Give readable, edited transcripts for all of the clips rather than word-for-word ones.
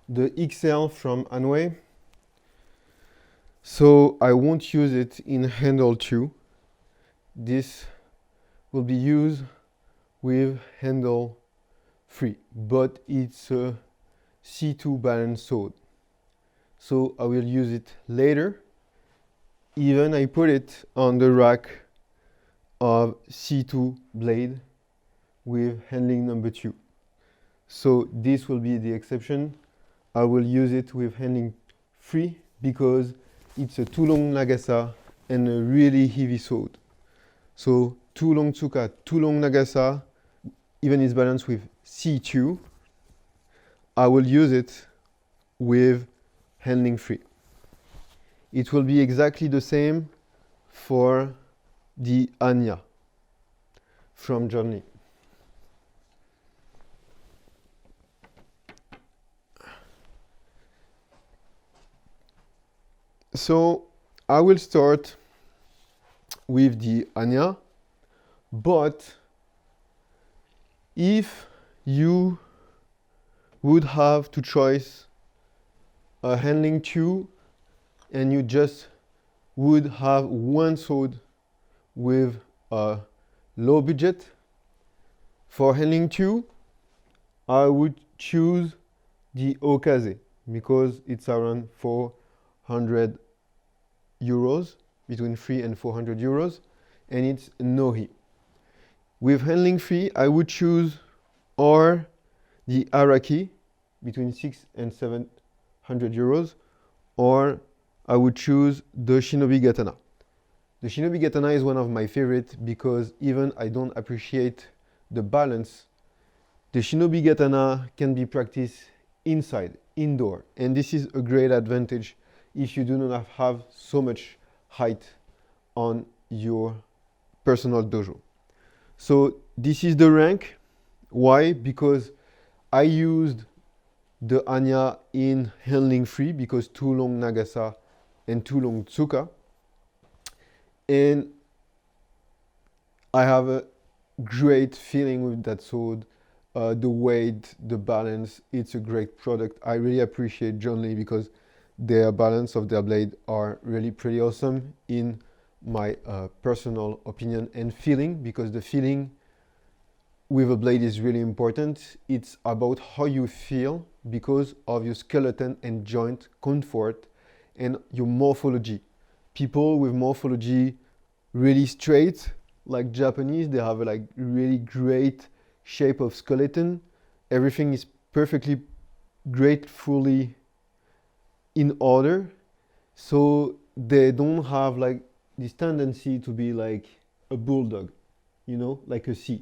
the XL from HANWEI. So I won't use it in handle 2. This will be used with handle 3, but it's a C2 balance sword. So I will use it later. Even I put it on the rack of C2 blade with handling number 2. So this will be the exception. I will use it with handling 3 because it's a too long Nagasa and a really heavy sword. So too long Tsuka, too long Nagasa, even is balanced with C2. I will use it with handling 3. It will be exactly the same for the Anya from Journey. So I will start with the Anya, but if you would have to choose a handling 2 and you just would have one sword with a low budget, for handling 2, I would choose the Okaze because it's around 400 euros, between 300 and 400 euros, and it's Nohi. With handling 3, I would choose or the Araki, between 600 and 700 euros, or I would choose the Shinobi Katana. The Shinobi Katana is one of my favorites because even I don't appreciate the balance, the Shinobi Katana can be practiced inside, indoor, and this is a great advantage if you do not have so much height on your personal dojo. So this is the rank. Why? Because I used the Anya in handling 3 because too long Nagasa and too long Tsuka. And I have a great feeling with that sword. The weight, the balance, it's a great product. I really appreciate John Lee because their balance of their blade are really pretty awesome in my personal opinion and feeling, because the feeling with a blade is really important. It's about how you feel because of your skeleton and joint comfort and your morphology. People with morphology really straight, like Japanese, they have a like really great shape of skeleton. Everything is perfectly gratefully in order, so they don't have like this tendency to be like a bulldog, you know, like a C.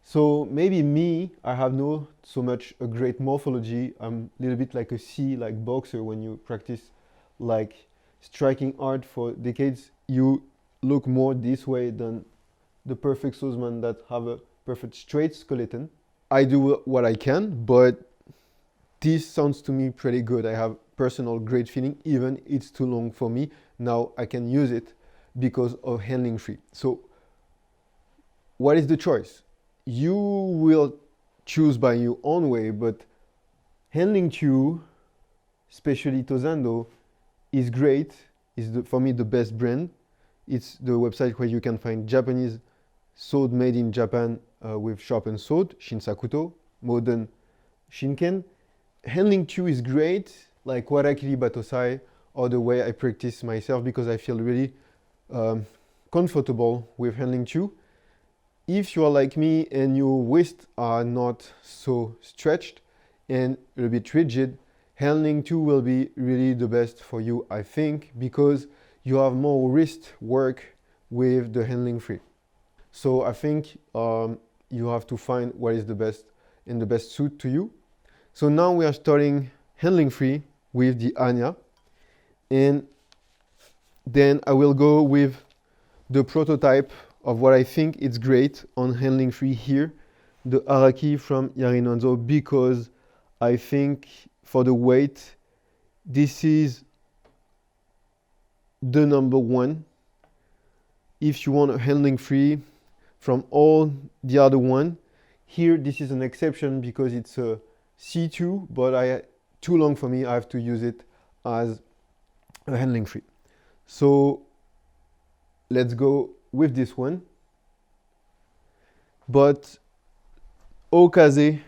So maybe me, I have no so much a great morphology. I'm a little bit like a C, like boxer. When you practice like striking art for decades, you look more this way than the perfect swordsman that have a perfect straight skeleton. I do what I can, but this sounds to me pretty good. I have personal great feeling, even it's too long for me. Now I can use it because of handling 3. So what is the choice? You will choose by your own way, but handling 2, especially Tozando, is great. Is for me the best brand. It's the website where you can find Japanese sword made in Japan with sharpened sword, Shinsakuto, modern Shinken. Handling 2 is great, like Warakiri Batosai, or the way I practice myself, because I feel really comfortable with handling 2. If you are like me and your wrists are not so stretched and a little bit rigid, handling 2 will be really the best for you, I think, because you have more wrist work with the handling 3. So I think you have to find what is the best and the best suit to you. So now we are starting handling 3 with the Anya, and then I will go with the prototype of what I think is great on handling 3 here, the Araki from YARINOHANZO, because I think for the weight, this is the number one. If you want a handling 3 from all the other one, here this is an exception because it's a C2, but I too long for me. I have to use it as a handling free. So let's go with this one. But okaze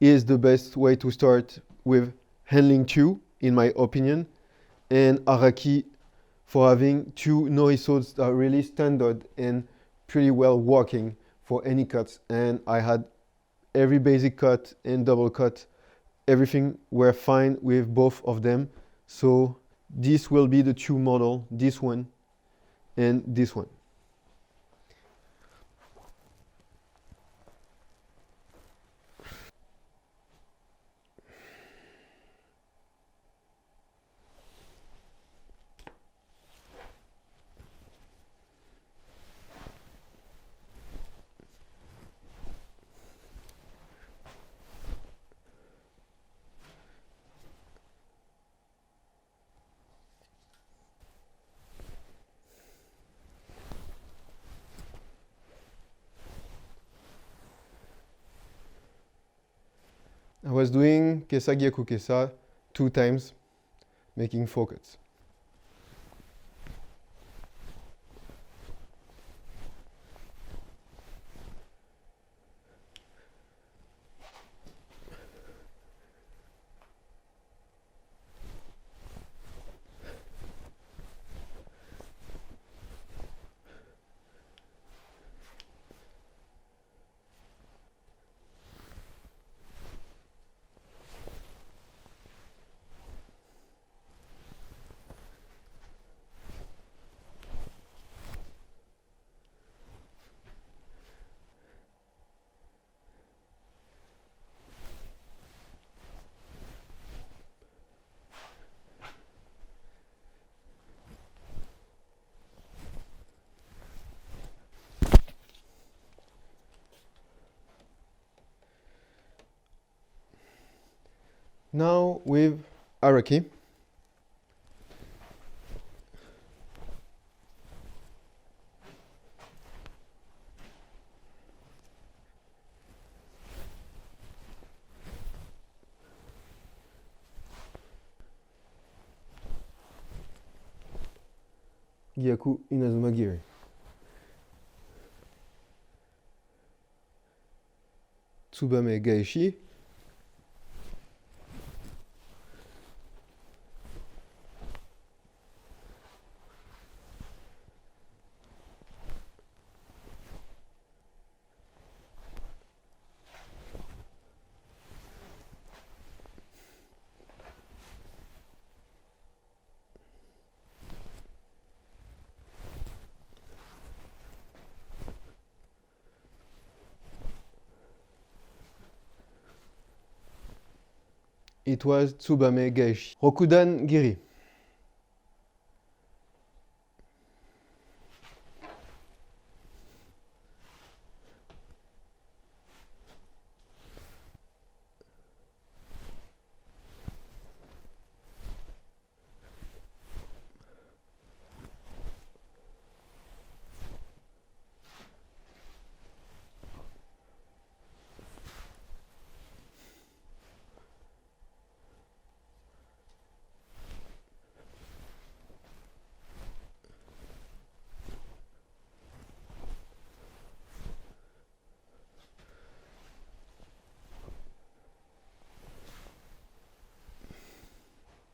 is the best way to start with handling two, in my opinion, and araki for having two no-isodes that are really standard and pretty well working for any cuts. And I had every basic cut and double cut, everything were fine with both of them. So this will be the two model, this one and this one. I was doing kesa gyaku kesa 2 times, making 4 cuts. Now with araki. Gyaku Inazuma Giri. Tsubame Gaishi. It was Tsubame Gaishi. Rokudan Giri.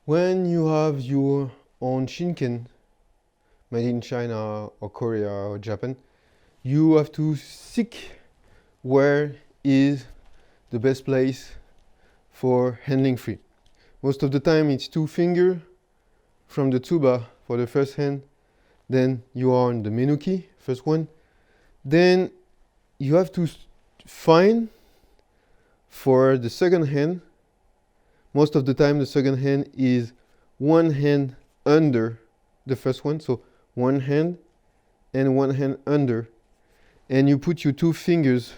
When you have your own shinken made in China or Korea or Japan, you have to seek where is the best place for handling free. Most of the time it's 2 fingers from the tsuba for the first hand, then you are on the menuki, first one. Then you have to find for the second hand. Most of the time the second hand is 1 hand under the first one, so 1 hand and 1 hand under, and you put your 2 fingers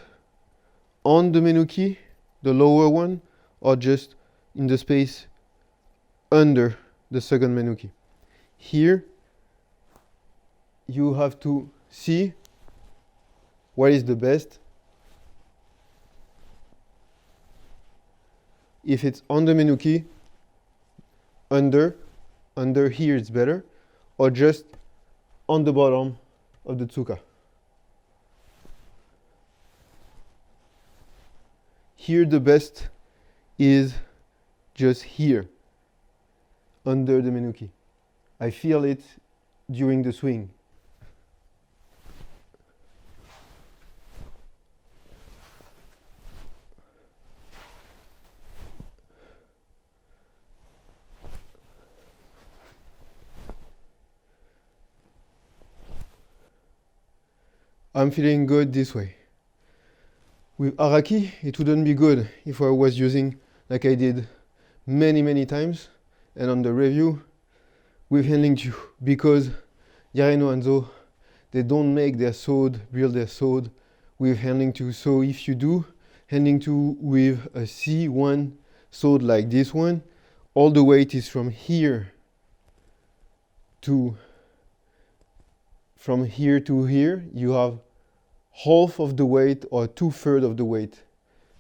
on the menuki, the lower one, or just in the space under the second menuki. Here you have to see what is the best. If it's on the menuki, under here it's better, or just on the bottom of the tsuka. Here the best is just here, under the menuki. I feel it during the swing. I'm feeling good this way. With Araki, it wouldn't be good if I was using, like I did many times, and on the review, with handling two, because YARINOHANZO, they don't make their sword, build their sword with handling two. So if you do handling two with a C1 sword like this one, all the weight is from here to here. You have half of the weight or 2/3 of the weight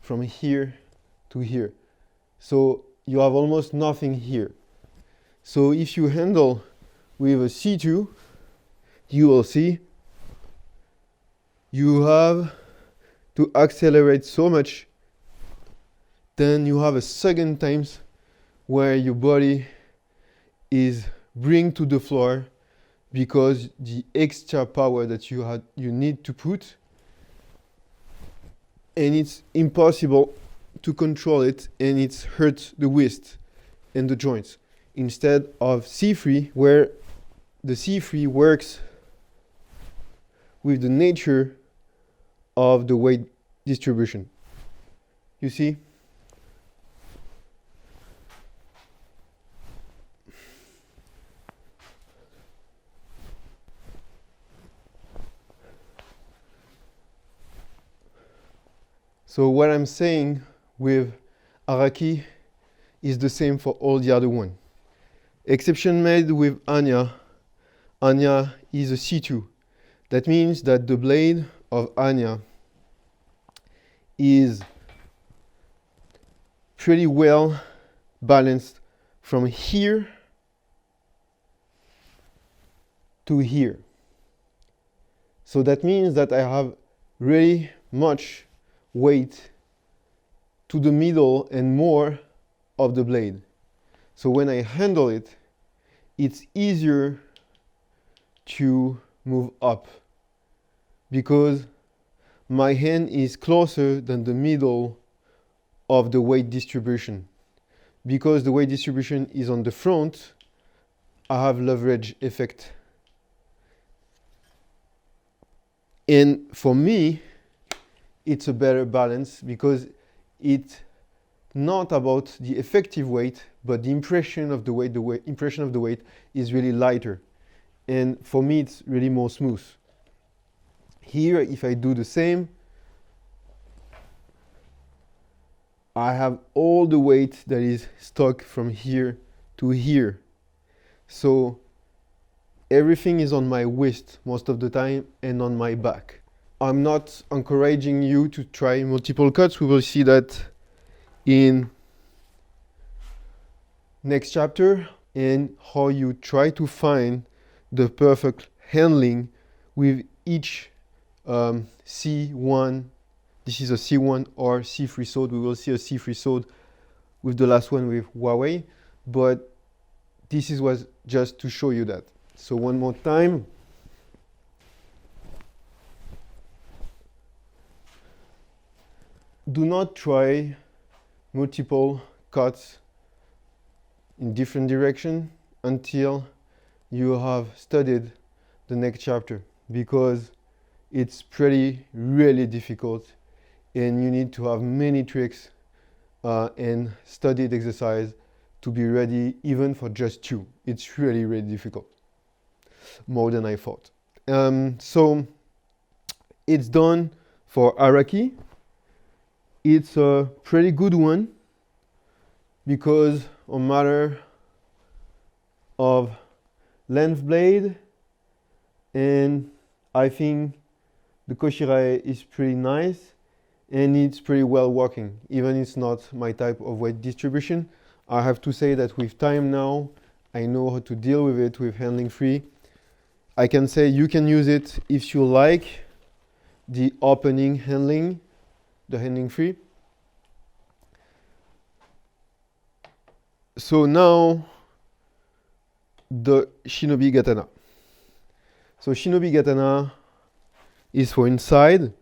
from here to here. So you have almost nothing here. So if you handle with a C2, you will see you have to accelerate so much. Then you have a second times where your body is bring to the floor because the extra power that you need to put, and it's impossible to control it, and it hurts the wrist and the joints. Instead of C3, where the C3 works with the nature of the weight distribution. You see? So what I'm saying with Araki is the same for all the other one. Exception made with Anya. Anya is a C2. That means that the blade of Anya is pretty well balanced from here to here. So that means that I have really much weight to the middle and more of the blade. So when I handle it, it's easier to move up because my hand is closer than the middle of the weight distribution. Because the weight distribution is on the front, I have leverage effect. And for me, it's a better balance because it's not about the effective weight, but the impression of the weight. The impression of the weight is really lighter. And for me, it's really more smooth. Here, if I do the same, I have all the weight that is stuck from here to here. So everything is on my wrist most of the time and on my back. I'm not encouraging you to try multiple cuts. We will see that in next chapter, and how you try to find the perfect handling with each C1. This is a C1 or C3 sword. We will see a C3 sword with the last one with HUAWEI, but this was just to show you that. So one more time. Do not try multiple cuts in different directions until you have studied the next chapter, because it's really difficult, and you need to have many tricks and studied exercise to be ready even for just two. It's really difficult, more than I thought. So it's done for Araki. It's a pretty good one because a matter of length blade, and I think the Koshirae is pretty nice, and it's pretty well working. Even it's not my type of weight distribution, I have to say that with time now, I know how to deal with it with handling free. I can say you can use it if you like the opening handling, the handling free. So now the shinobi katana. So shinobi katana is for inside,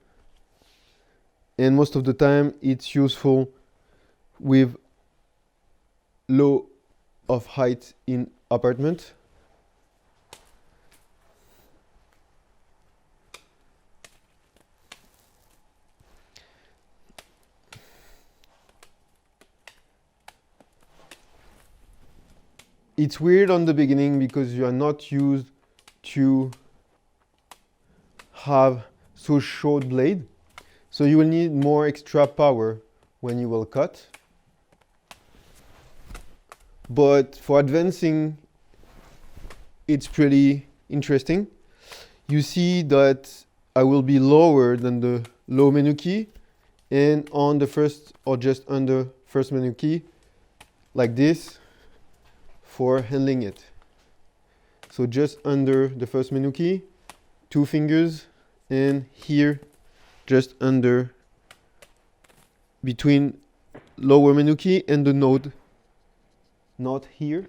and most of the time it's useful with low of height in apartment. It's weird on the beginning because you are not used to have so short blade. So you will need more extra power when you will cut. But for advancing, it's pretty interesting. You see that I will be lower than the low menu key and on the first or just under first menu key, like this, for handling it. So just under the first menu key, 2 fingers, and here just under between lower menu key and the node, not here.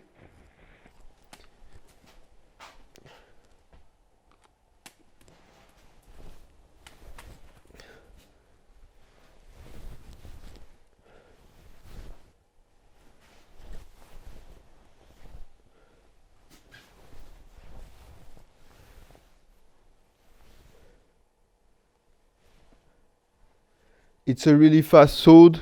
It's a really fast sword.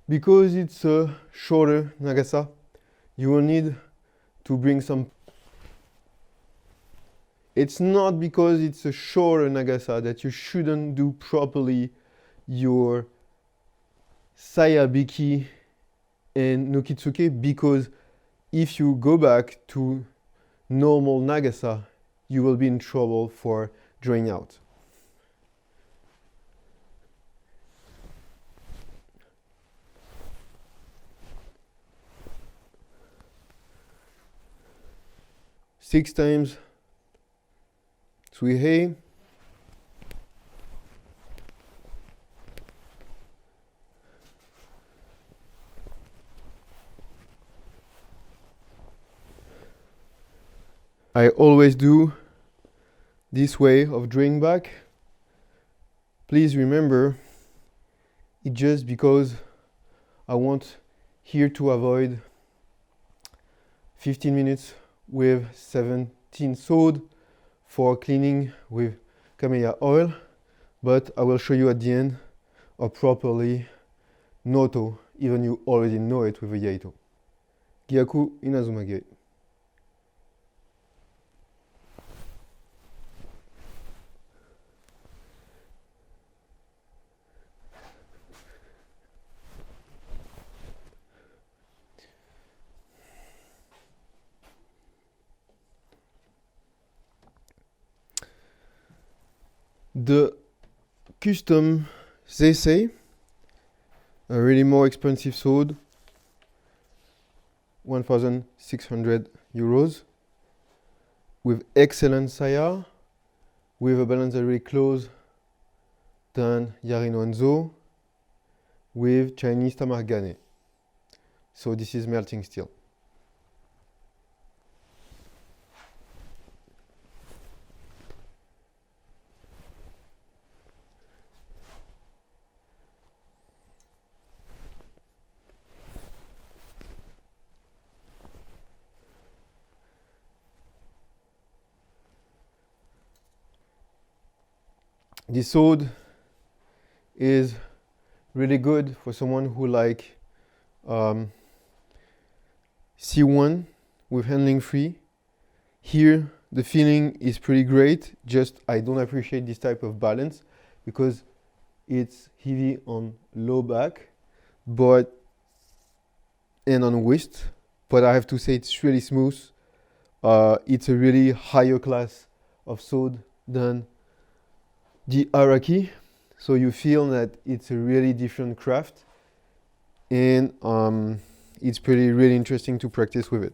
Because it's a shorter nagasa, you will need to bring some. It's not because it's a shorter nagasa that you shouldn't do properly your sayabiki and nokitsuke, because if you go back to normal nagasa, you will be in trouble for drawing out. Six times suihei. I always do this way of drawing back. Please remember, it's just because I want here to avoid 15 minutes with 17 sword for cleaning with camellia oil, but I will show you at the end how properly noto, even you already know it with a yaito. Gyaku inazumagiri. The custom SEY, a really more expensive sword, 1,600 euros, with excellent saya, with a balance very close than YARINOHANZO, with Chinese tamargane. So this is melting steel. This sword is really good for someone who like C1 with handling free. Here the feeling is pretty great, just I don't appreciate this type of balance because it's heavy on low back and on waist, but I have to say it's really smooth. It's a really higher class of sword than the Araki, so you feel that it's a really different craft, and it's really interesting to practice with it.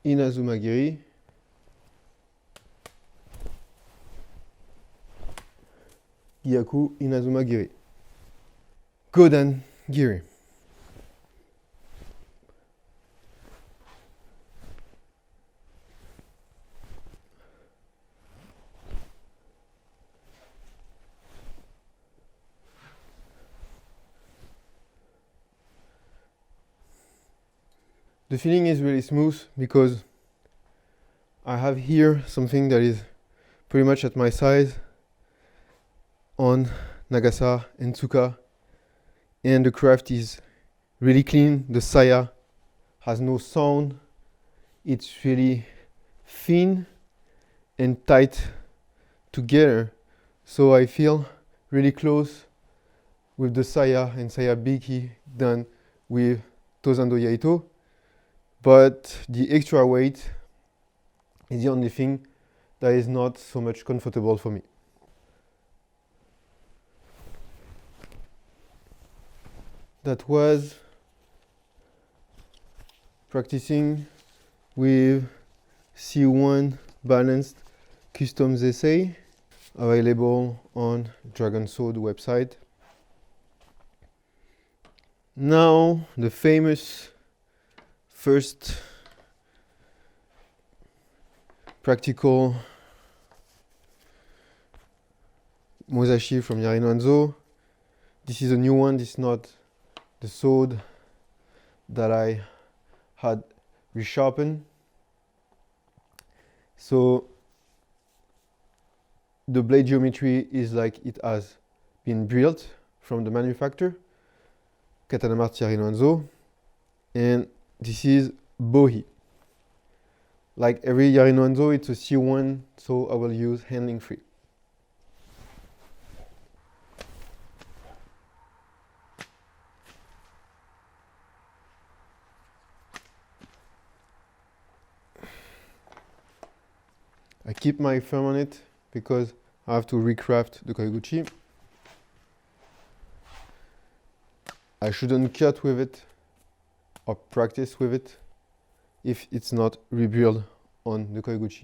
Inazumagiri, Gyaku Inazumagiri, Godan Giri. The feeling is really smooth because I have here something that is pretty much at my size on Nagasa and Tsuka, and the craft is really clean. The saya has no sound. It's really thin and tight together, so I feel really close with the saya and saya biki than with Tozando Yaito. But the extra weight is the only thing that is not so much comfortable for me. That was practicing with C1 balanced customs SEY, available on Dragon Sword website. Now the famous first practical Musashi from YARINOHANZO. This is a new one. This is not the sword that I had resharpened. So the blade geometry is like it has been built from the manufacturer, Katana Mart YARINOHANZO, and this is Bohi. Like every YARINOHANZO, it's a C1, so I will use handling free. I keep my thumb on it because I have to recraft the koiguchi. I shouldn't cut with it or practice with it if it's not rebuilt on the koiguchi.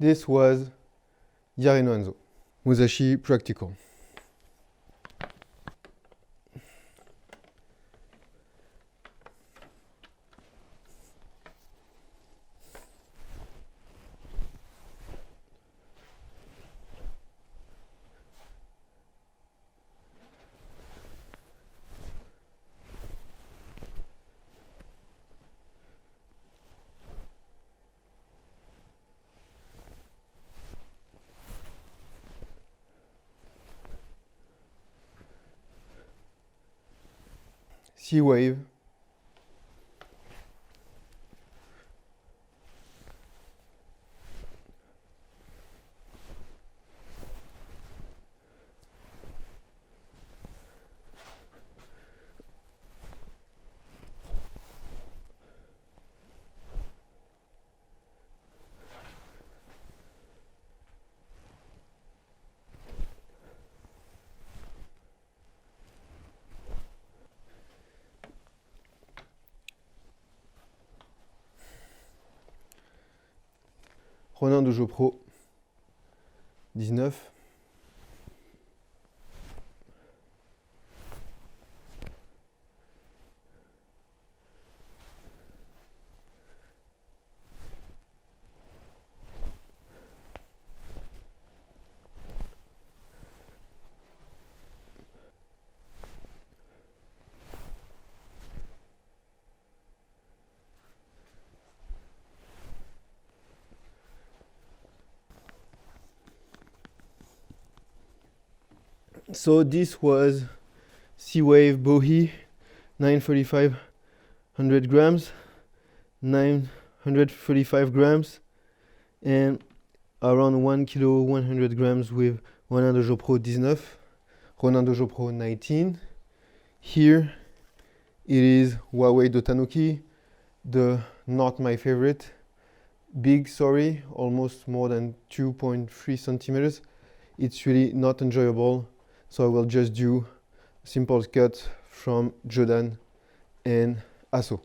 This was YARINOHANZO, Musashi Practical. Sea wave. Ronin Dojo Pro 19. So this was Sea Wave Bohi, 935 100 grams, 935 grams, and around 1 kilo 100 grams with Ronin Dojo Pro 19, Ronin Dojo Pro 19. Here it is HUAWEI Dotanuki, the not my favorite. Big, sorry, almost more than 2.3 centimeters. It's really not enjoyable. So I will just do simple cut from Jodan and Aso.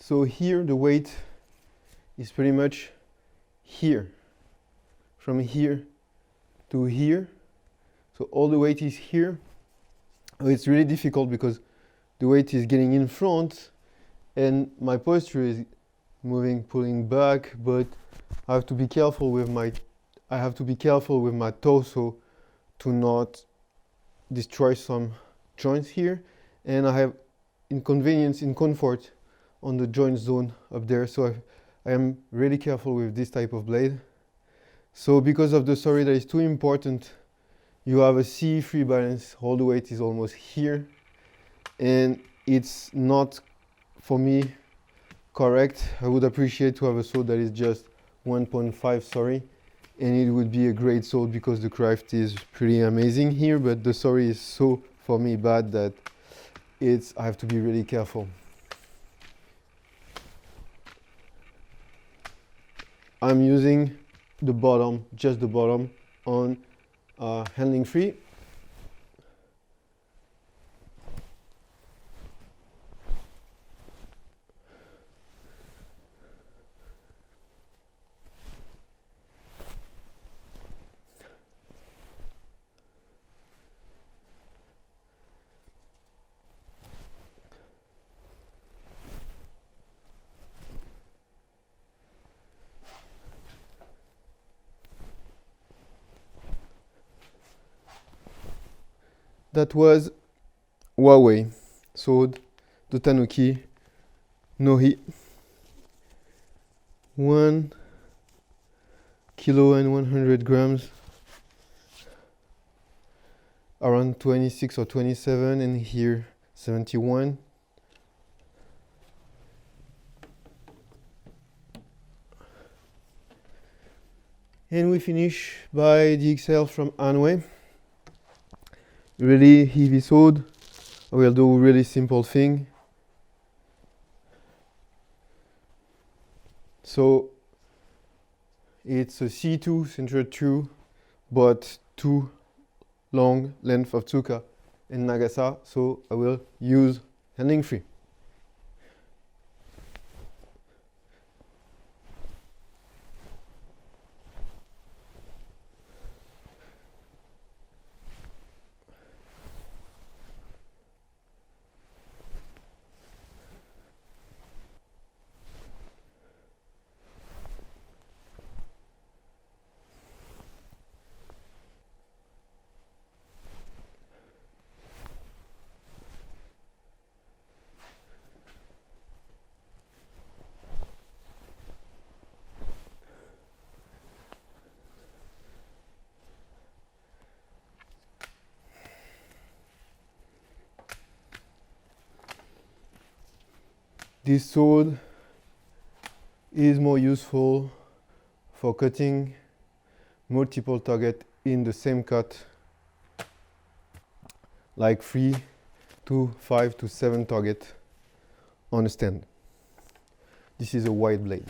So here the weight is pretty much here, from here to here. So all the weight is here. It's really difficult because the weight is getting in front and my posture is moving, pulling back, but I have to be careful with my torso to not destroy some joints here, and I have inconvenience in comfort on the joint zone up there, so I am really careful with this type of blade. So because of the story that is too important, you have a C free balance, all the weight is almost here, and it's not, for me, correct. I would appreciate to have a sword that is just 1.5, sorry, and it would be a great sword because the craft is pretty amazing here, but the story is so, for me, bad that I have to be really careful. I'm using the bottom, just the bottom, on handling free. That was HUAWEI sword, the Tanuki Nohi. 1 kilo and 100 grams, around 26 or 27, and here 71. And we finish by the XL from HANWEI. really heavy sword, I will do a really simple thing. So it's a C2 center 2, but 2 long length of tsuka and nagasa, so I will use handling 3. This sword is more useful for cutting multiple targets in the same cut, like 3 to 5 to 7 targets on a stand. This is a wide blade.